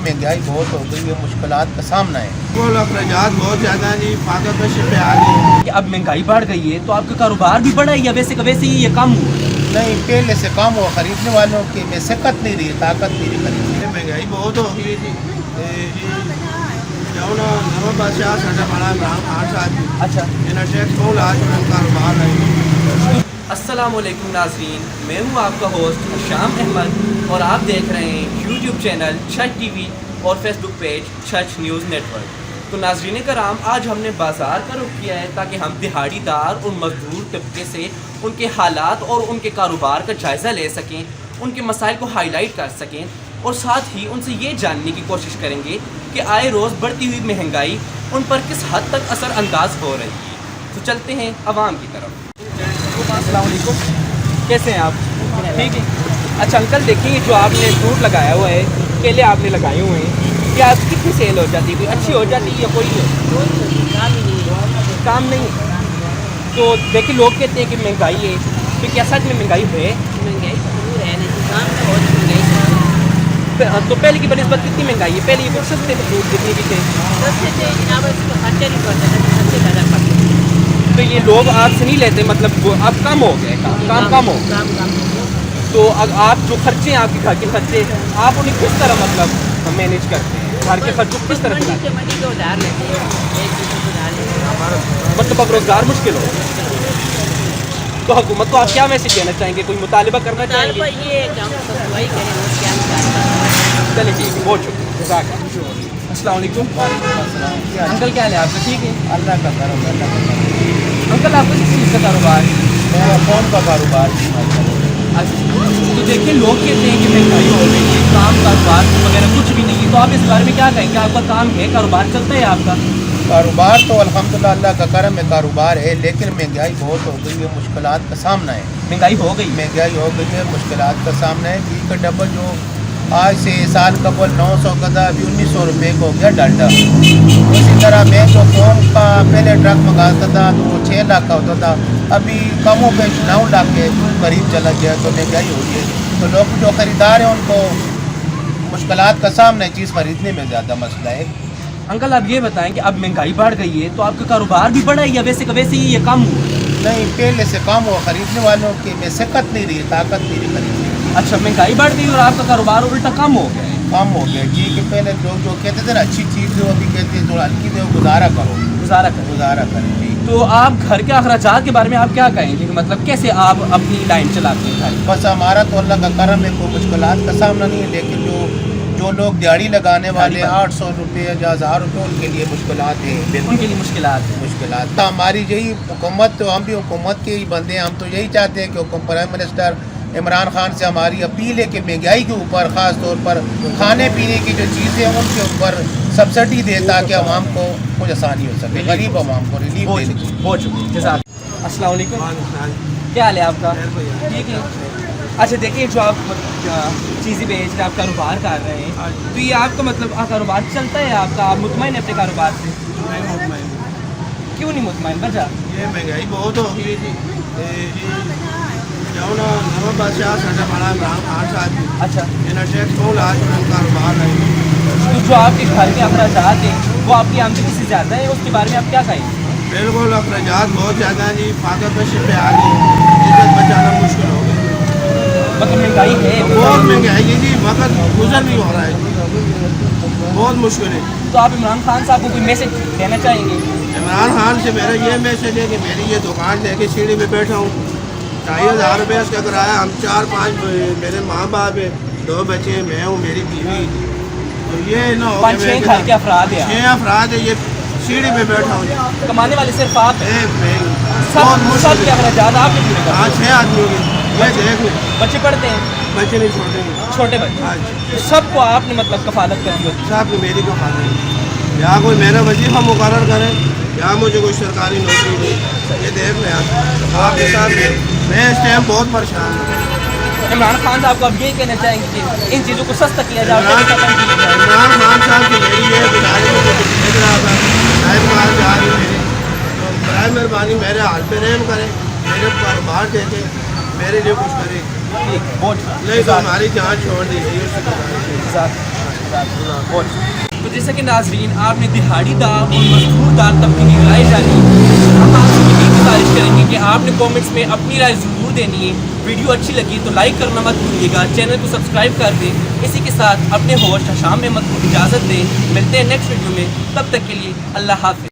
महंगाई बहुत हो गई है, मुश्किलात का सामना है। वो अखराजात बहुत ज़्यादा जी फाकत पे आ गई कि अब महंगाई बढ़ गई है तो आपका कारोबार भी बढ़ा है या वैसे ही ये कम हुआ? नहीं, पहले से कम हुआ, खरीदने वालों की में सकत नहीं रही, ताकत नहीं रही खरीदने। महंगाई बहुत हो गई जी जो ना नवा बादशाह साडा बड़ा इमरान खान साहब अच्छा, इन्हें टैक्स बहुत आज कारोबार है। अस्सलामुअलैकुम नाज़रीन, मैं हूं आपका होस्ट शाम अहमद और आप देख रहे हैं यूट्यूब चैनल छठ टीवी और Facebook page Chhath news network. तो नाज़रीन कराम, आज हमने बाज़ार का रुख किया है ताकि हम दिहाड़ीदार और मजदूर तबके से उनके हालात और उनके कारोबार का जायज़ा ले सकें, उनके मसाइल को हाईलाइट कर सकें और साथ ही उनसे ये जानने की कोशिश करेंगे कि आए रोज़ बढ़ती हुई महंगाई उन पर किस हद तक असर अंदाज हो रही है। तो चलते हैं अवाम की तरफ। अस्सलाम वालेकुम, कैसे हैं आप? ठीक है। अच्छा अंकल, देखिए जो आपने फ्रूट लगाया हुआ है, केले आपने लगाए हुए हैं, क्या आप कितनी सेल हो जाती है? कोई अच्छी हो जाती है या कोई काम नहीं? तो देखिए लोग कहते हैं कि महंगाई है, तो क्या सच में महंगाई है? तो पहले की बनिस्बत कितनी महंगाई है? पहले ये कुछ सस्ते थे फ्रूट जितनी भी थे, तो ये लोग आपसे नहीं लेते, मतलब अब कम हो गए, काम कम हो गया। तो आप जो खर्चे हैं आपके घर के खर्चे, आप उन्हें किस तरह मतलब मैनेज करते हैं? घर के खर्चों को किस तरह चलाते हैं? मतलब अब रोजगार मुश्किल हो, तो हुकूमत को आप क्या मैसेज देना चाहेंगे? कोई मुतालिबा करना चाहेंगे? चलिए ठीक है, बहुत शुक्रिया। अस्सलाम वालेकुम अंकल, क्या हाल है आपका? ठीक है, अल्लाह का करम, अल्लाह का करम। अंकल आपका किस चीज़ का कारोबार है? मेरा फ़ोन का कारोबार है। अच्छा, तो देखिए लोग कहते हैं कि महंगाई हो गई है, काम कारोबार वगैरह कुछ भी नहीं है, तो आप इस बारे में क्या कहेंगे? आपका काम है, कारोबार चलता है आपका? कारोबार तो अल्हम्दुलिल्लाह अल्लाह का करम है, कारोबार है, लेकिन महंगाई बहुत हो गई है, मुश्किलात का सामना है। महंगाई हो गई, महंगाई हो गई है, मुश्किलात का सामना है। घी का डबल जो आज से साल कबल 900 का था, अभी 1900 रुपये का हो गया डालडा। उसी तरह मैं जो फोम का पहले ट्रक मंगाता था तो वो 6 लाख का होता था, अभी कमों पे 9 लाख के करीब चला गया। तो महंगाई हो गई है, तो लोग जो ख़रीदार हैं उनको मुश्किलात का सामना है, चीज़ ख़रीदने में ज़्यादा मसला है। अंकल आप ये बताएं कि अब महंगाई बढ़ गई है तो आपका कारोबार भी बढ़ा है या वैसे ही ये कम हुआ? नहीं, पहले से कम हुआ, ख़रीदने वालों की में सकत नहीं रही, ताकत नहीं रही खरीदने की। अच्छा, महंगाई बढ़ गई और आपका कारोबार उल्टा कम हो गया है? कम हो गया जी, कि पहले लोग जो कहते थे ना अच्छी चीज़ जो अभी कहते हैं जो हल्की दे गुजारा करो, गुजारा करें। गुजारा करें जी। तो आप घर के अखराजात के बारे में आप क्या कहेंगे? मतलब कैसे आप अपनी लाइन चलाते हैं घर? बस हमारा तो अल्लाह का करम है, कोई मुश्किलात का सामना नहीं है, लेकिन जो लोग दिहाड़ी लगाने वाले 800 रुपये या 1000 रुपये उनके लिए मुश्किलात है, उनके लिए मुश्किलात है। मुश्किलात। तो हमारी यही हुकूमत, तो हम भी हुकूमत के ही बंदे हैं, हम तो यही चाहते हैं कि प्राइम मिनिस्टर इमरान खान से हमारी अपील है कि महंगाई के ऊपर ख़ास तौर पर खाने पीने की जो चीज़ें हैं उनके ऊपर सब्सिडी दे ताकि आवाम को कुछ आसानी हो सके, गरीब आवाम को रिलीफ देने की। बहुत शुक्रिया, जज़ाक। अस्सलाम वालेकुम, क्या हाल है आपका? ठीक है। अच्छा देखिए जो आप चीज़ें बेच रहे, आप कारोबार कर रहे हैं, तो ये आपका मतलब कारोबार चलता है आपका? आप मुतमईन है अपने कारोबार से? क्यों नहीं मुतमईन? वजह ये महंगाई बहुत हो गई जी जो ना नवा बादशाह साडा बड़ा इमरान खान साहब अच्छा, इन्हें टैक्स बहुत आज कारोबार है। तो जो आपके घर के अखराजात हैं वो आपकी आमदनी से ज़्यादा है, उसके बारे में आप क्या कहेंगे? बिल्कुल अखराजात बहुत ज़्यादा जी फाकत पे आ गई, इज्जत बचाना मुश्किल हो गया। मतलब महंगाई है, बहुत महंगाई है जी, वक्त गुजर नहीं हो रहा है, बहुत मुश्किल है। तो आप इमरान खान साहब को कोई मैसेज देना चाहेंगे? इमरान खान से मेरा ये मैसेज है कि मेरी ये दुकान लेके सीढ़ी में बैठा हूँ, 2500 रुपये इसका किराया, हम 4-5 मेरे माँ बाप है, 2 बच्चे हैं, मैं हूँ, मेरी बीवी, तो ये ना हो 5-6 घर के अफराद हैं, 6 अफराद है, ये सीढ़ी में बैठा हूँ। कमाने वाले सिर्फ आप हैं? सब के अखराजात आपने पूरे कर? हाँ 6 आदमी के, ये देख लें, बच्चे पढ़ते हैं? बच्चे नहीं छोड़ेंगे, छोटे बच्चे? हाँ तो सबको आपने मतलब कफालत कर दी होती? साहब मेरी को खाना है, या कोई मेरा वजीफा मुकर्रर करे या मुझे कोई सरकारी नौकरी नहीं, ये देख लें आपके साथ मैं इस टाइम बहुत परेशान हूँ। इमरान खान साहब को अब यही कहना चाहेंगे कि इन चीज़ों को सस्ता किया जाए? इमरान खान साहब की मेरी ये गुजारिश है कि देख रहा था साहिब कहा जा रही मेरी, तो बराए मेहरबानी मेरे हाल पे रहम करें, मेरे कारोबार देखे, मेरे लिए कुछ करें, ठीक, बहुत नहीं तो हमारी जान छोड़ दी गई उससे। تو جیسا کہ ناظرین آپ نے دہاڑی دار اور مشہور دار طبقے کی رائے جانی، ہم آپ سے یہی گزارش کریں گے کہ آپ نے کامنٹس میں اپنی رائے ضرور دینی ہے. ویڈیو اچھی لگی تو لائک کرنا مت بھولیے گا، چینل کو سبسکرائب کر دیں. اسی کے ساتھ اپنے ہوسٹ حشام احمد کو اجازت دیں. ملتے ہیں نیکسٹ ویڈیو میں، تب تک کے لیے اللہ حافظ.